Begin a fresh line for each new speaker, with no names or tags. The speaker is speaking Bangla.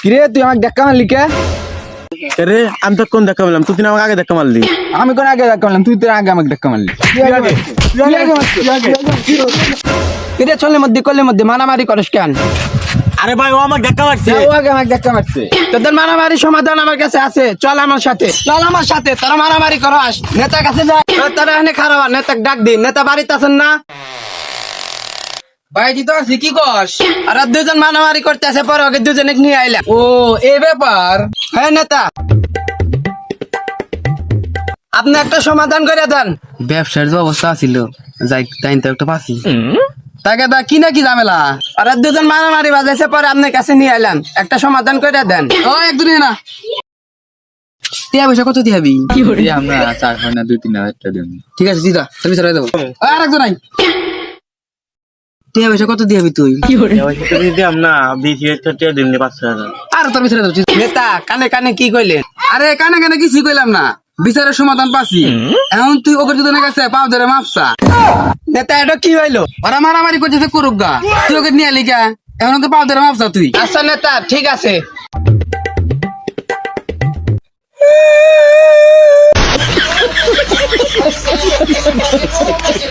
কিরে তুই আমাকে ধাক্কা মারলি কে?
আরে আমি তো কোন ধাক্কা মারলাম, তুই তো আমাকে আগে ধাক্কা মারলি।
আমি কোন আগে ধাক্কা মারলাম? তুই তো আগে আমাকে ধাক্কা মারলি। কিরে চলের মধ্যে কলের মধ্যে মারামারি করিস কেন?
আরে ভাই ও আমাকে ধাক্কা মারছে।
ও আগে আমাকে ধাক্কা মারছে। তোদের মারামারি সমাধান আমার কাছে আছে, চল আমার সাথে, চল আমার সাথে। তোরা মারামারি করস, নেতার কাছে যা। তোরা এখানে খারাপ, নেতাকে ডাক দিন। নেতা বাড়িতে আছেন না?
ভাইজি তো আছি, কি কস?
আর দুজন মারামারি করতে আসে, পরে ওকে দুজনে নিয়ে আইলাম।
ও এই ব্যাপার।
হ্যাঁ নেতা, আপনি একটা সমাধান করে দেন।
ব্যবসার যে অবস্থা ছিল, যাই তাই তো একটা পাচ্ছি।
তাকে দা কি না কি ঝামেলা? আর দুজন মারামারি বাজাইছে, পরে আপনার কাছে নিয়ে আইলাম, একটা সমাধান করে দেন।
ও একদিন না টিয়া পয়সা কত দিয়াবি?
আমরা 4 না 2-3 হাজার টাকা দিন।
ঠিক আছে দিদা, তুমি ছেড়ে দেবো। আর একজন নাই, টিয়া পয়সা কত দিয়াবি তুই?
যদি আমরা 20,000 টাকা দিন 5,000।
আর তোর ছেড়ে দেবো।
নেতা কানে কানে কি কইলেন?
আরে কানে কানে কিছু কইলাম না, বিচারের সমাধান পাচ্ছি। এখন তুই ওকে দুজনের কাছে পাও ধরে মাপসা।
নেতা এটা কি হইলো?
ওরা মারামারি করতেছে করুক গা, তুই ওকে নিয়ে লিখা এখন তো পাও ধরে মাপসা তুই।
আচ্ছা নেতা ঠিক আছে।